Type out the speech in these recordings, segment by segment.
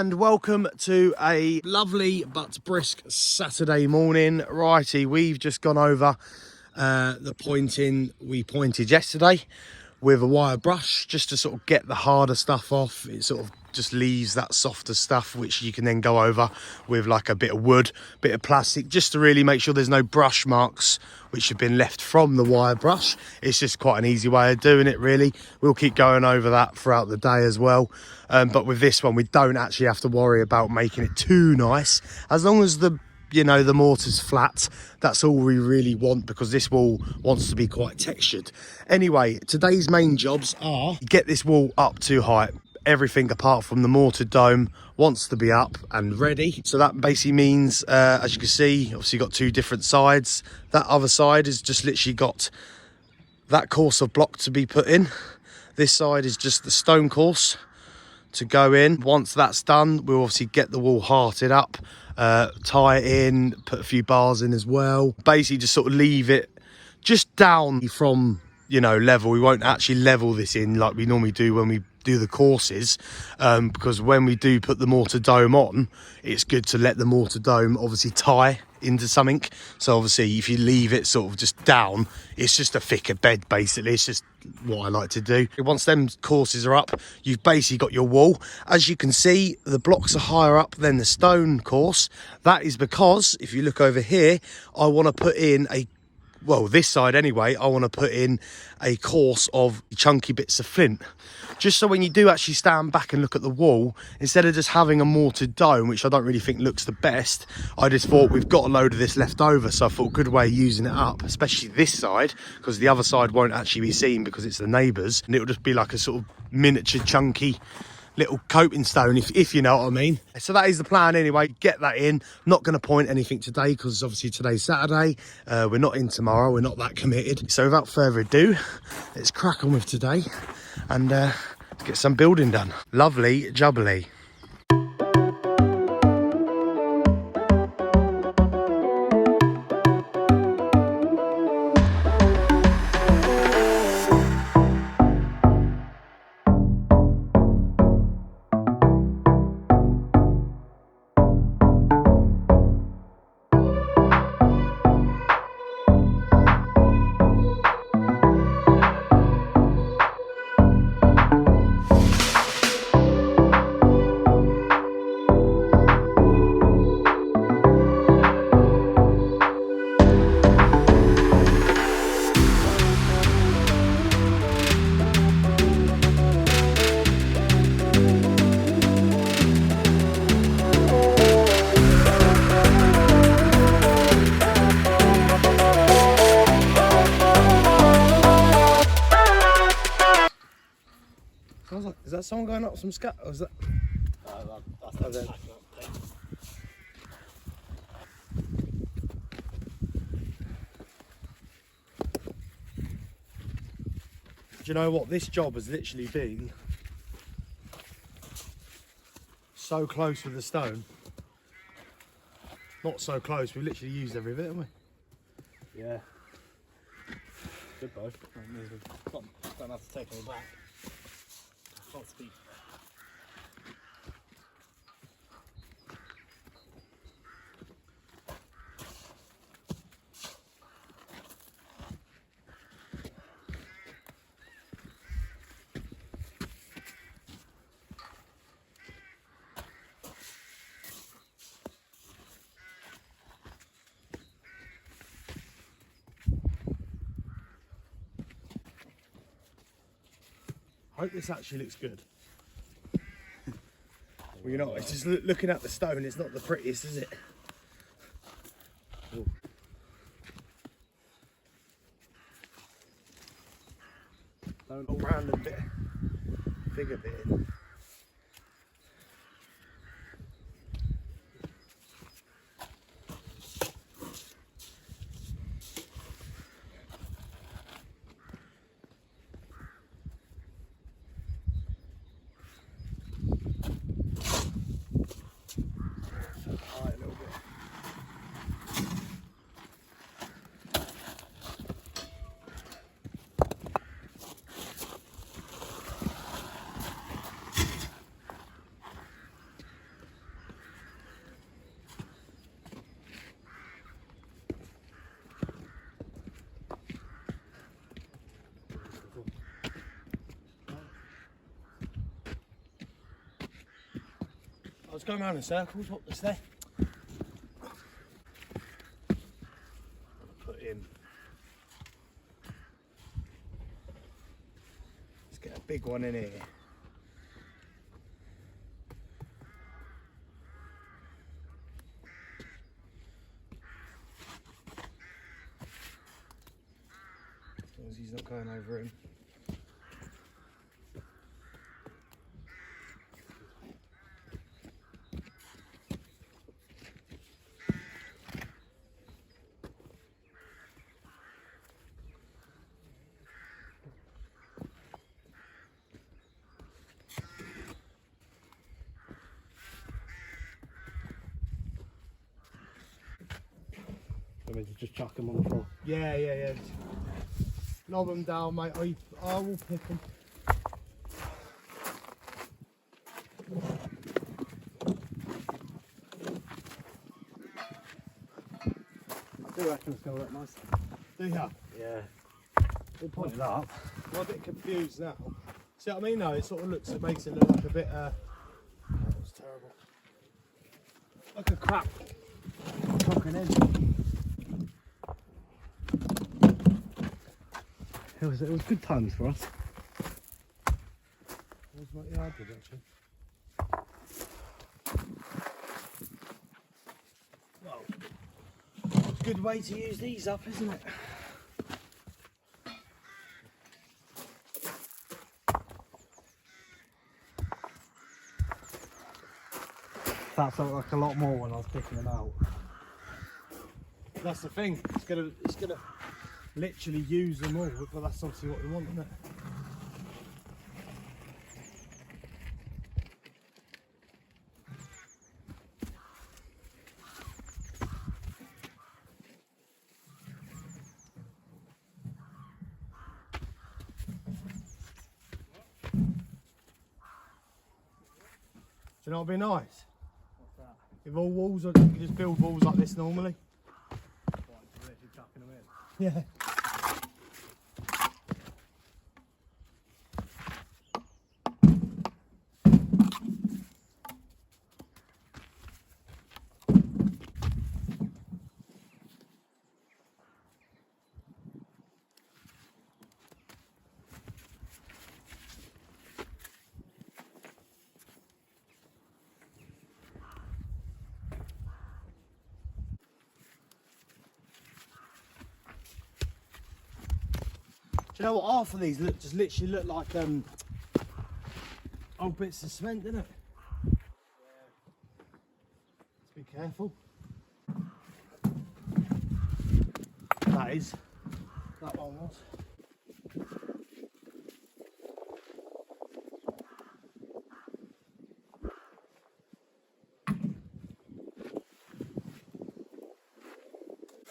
and welcome to a lovely but brisk Saturday morning. Righty, we've just gone over the pointing we pointed yesterday with a wire brush just to sort of get the harder stuff off. It sort of just leaves that softer stuff which you can then go over with like a bit of wood, bit of plastic, just to really make sure there's no brush marks which have been left from the wire brush. It's just quite an easy way of doing it, really. We'll keep going over that throughout the day as well, but with this one we don't actually have to worry about making it too nice. As long as the the mortar's flat, that's all we really want, because this wall wants to be quite textured. Anyway, today's main jobs are get this wall up to height. Everything apart from the mortar dome wants to be up and ready. So that basically means, as you can see, obviously got two different sides. That other side has just literally got that course of block to be put in. This side is just the stone course to go in. Once that's done, we'll obviously get the wall hearted up, tie it in, put a few bars in as well. Basically just sort of leave it just down from, level. We won't actually level this in like we normally do when we do the courses, because when we do put the mortar dome on, it's good to let the mortar dome obviously tie into something. So obviously if you leave it sort of just down, it's just a thicker bed basically. It's just what I like to do. Once them courses are up, you've basically got your wall. As you can see, the blocks are higher up than the stone course. That is because if you look over here, I want to put in this side anyway, I want to put in a course of chunky bits of flint. Just so when you do actually stand back and look at the wall, instead of just having a mortared dome, which I don't really think looks the best, I just thought we've got a load of this left over. So I thought a good way of using it up, especially this side, because the other side won't actually be seen because it's the neighbours. And it'll just be like a sort of miniature chunky little coping stone, if you know what I mean. So that is the plan anyway. Get that in. Not going to point anything today because obviously today's Saturday. We're not in tomorrow. We're not that committed. So without further ado, let's crack on with today and get some building done. Lovely jubbly. Is that someone going up some scat? Or is that? That's Do you know what? This job has literally been so close with the stone. Not so close, we've literally used every bit, haven't we? Yeah. Good though. Don't have to take any back. I can't speak. I hope this actually looks good. Well, it's just looking at the stone, it's not the prettiest, is it? Ooh. Don't a random bit, bigger bit in. I was going around in circles. What was there? Put in. Let's get a big one in here. As long as he's not going over him. I mean, to just chuck them on the floor. Yeah. Lob them down, mate. I will pick them. I do reckon it's going to look nice. Do you? Yeah. We'll point it up. I'm a bit confused now. See what I mean? No, it sort of looks, it makes it look like a bit, that was terrible. Like a crap cocking engine. It was good times for us. Yeah, I did actually. Well, good way to use these up, isn't it? That felt like a lot more when I was picking them out. That's the thing. It's gonna literally use them all, but that's obviously what we want, isn't it? Do you know what'd be nice? What's that? If all walls, you could just build walls like this normally. Right, so literally chucking them in. Yeah. Do you know what? Half of these just literally look like old bits of cement, didn't it? Yeah. Let's be careful. That one was.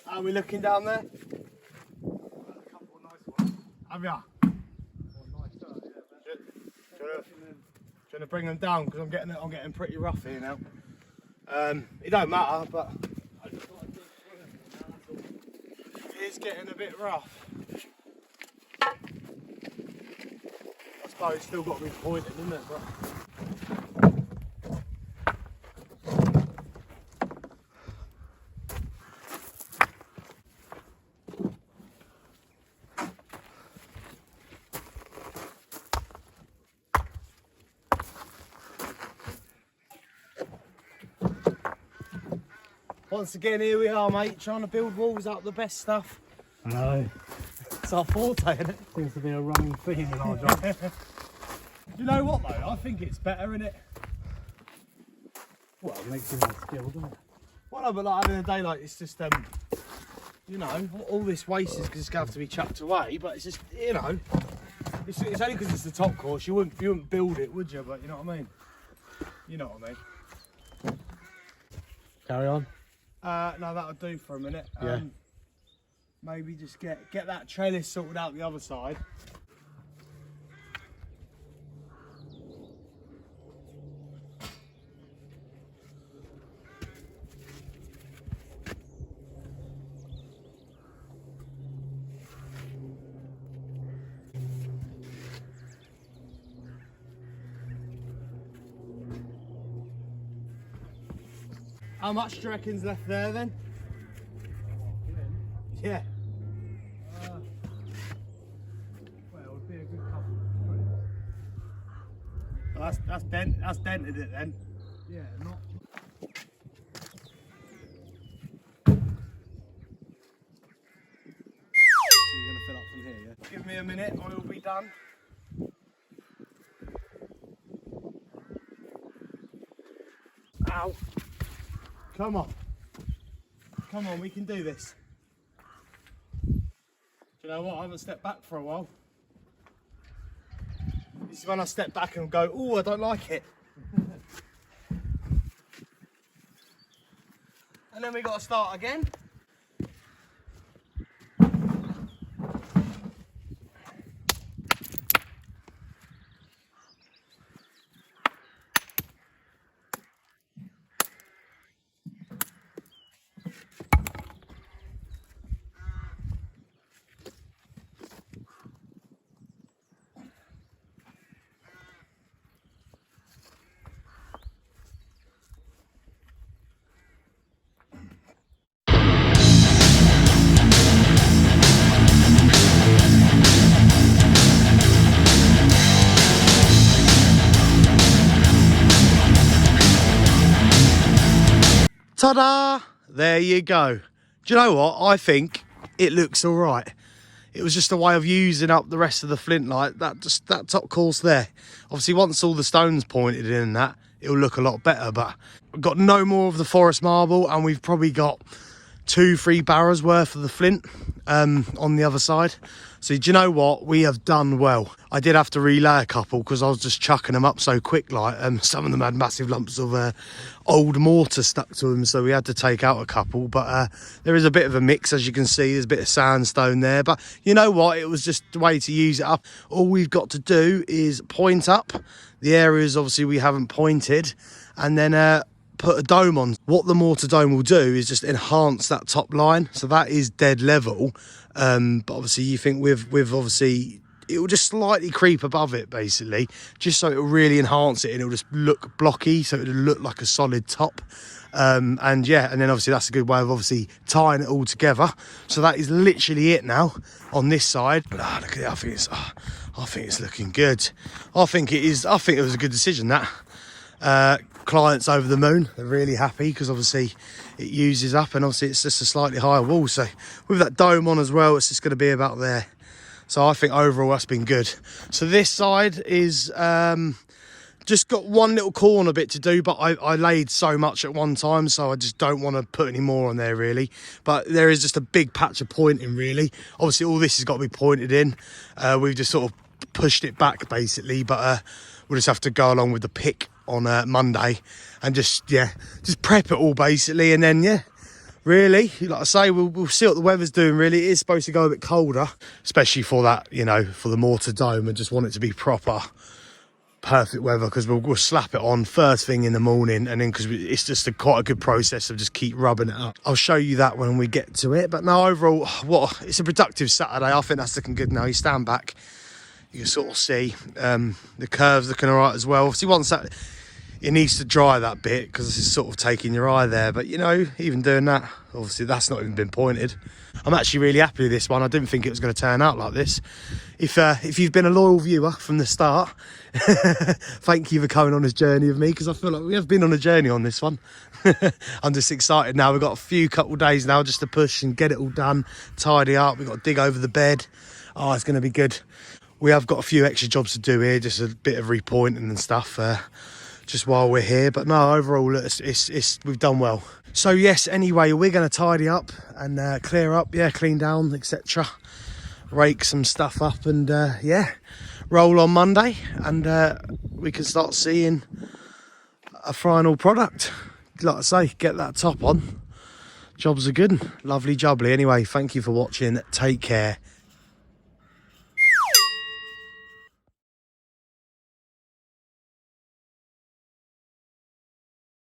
Are we looking down there? Have ya? Do you want to bring them down? Because I'm getting pretty rough here now. It don't matter, but it is getting a bit rough. I suppose it's still got to be pointed, isn't it? But once again, here we are, mate, trying to build walls out of the best stuff. I know. It's our forte, isn't it? Seems to be a running theme in our job. Do you know what, though? I think it's better, innit? Well, it makes you more skilled, doesn't it? Well, no, but like, at the end of the day, like, it's just, you know, all this waste is just going to have to be chucked away, but it's just, you know, it's only because it's the top course, you wouldn't build it, would you? But you know what I mean? You know what I mean? Carry on. No, that'll do for a minute. Yeah. Maybe just get that trellis sorted out the other side. How much do you reckon's left there then? Yeah. Well, it would be a good couple. Well, that's dented it then. Yeah, not. So you're gonna fill up from here, yeah? Give me a minute, I will be done. Ow. Come on. Come on, we can do this. Do you know what? I haven't stepped back for a while. This is when I step back and go, oh, I don't like it. And then we got to start again. Ta-da! There you go. Do you know what? I think it looks all right. It was just a way of using up the rest of the flint light. That top course there. Obviously, once all the stones pointed in and that, it'll look a lot better. But we've got no more of the forest marble, and we've probably got 2-3 barrows worth of the flint on the other side. So do you know what? We have done well. I did have to relay a couple because I was just chucking them up so quick. Like some of them had massive lumps of old mortar stuck to them, so we had to take out a couple. But there is a bit of a mix, as you can see. There's a bit of sandstone there, but you know what? It was just the way to use it up. All we've got to do is point up the areas obviously we haven't pointed, and then put a dome on. What the mortar dome will do is just enhance that top line, so that is dead level. But obviously you think with obviously it will just slightly creep above it, basically, just so it will really enhance it, and it will just look blocky, so it will look like a solid top. And yeah, and then obviously that's a good way of obviously tying it all together. So that is literally it now on this side. Look at it. I think it's looking good. I think it is. I think it was a good decision, that. Clients over the moon. They're really happy because obviously it uses up, and obviously it's just a slightly higher wall, so with that dome on as well, it's just going to be about there. So I think overall that's been good. So this side is just got one little corner bit to do, but I laid so much at one time, so I just don't want to put any more on there really. But there is just a big patch of pointing really. Obviously all this has got to be pointed in. We've just sort of pushed it back basically, but we'll just have to go along with the pick on Monday and just prep it all basically. And then really, like I say, we'll see what the weather's doing really. It is supposed to go a bit colder, especially for that, you know, for the mortar dome. I just want it to be proper perfect weather, because we'll slap it on first thing in the morning, and then because it's just quite a good process of just keep rubbing it up. I'll show you that when we get to it. But no, overall, it's a productive Saturday. I think that's looking good now. You stand back, you can sort of see the curves looking all right as well. Obviously once that, it needs to dry that bit because it's sort of taking your eye there, but you know, even doing that, obviously that's not even been pointed. I'm actually really happy with this one. I didn't think it was going to turn out like this. If you've been a loyal viewer from the start, thank you for coming on this journey with me, because I feel like we have been on a journey on this one. I'm just excited now. We've got a couple of days now just to push and get it all done, tidy up. We've got to dig over the bed. Oh, it's going to be good. We have got a few extra jobs to do here, just a bit of repointing and stuff, just while we're here. But no, overall, we've done well. So yes, anyway, we're going to tidy up and clear up, clean down, etc. Rake some stuff up and roll on Monday, and we can start seeing a final product. Like I say, get that top on. Jobs are good. Lovely jubbly. Anyway, thank you for watching. Take care.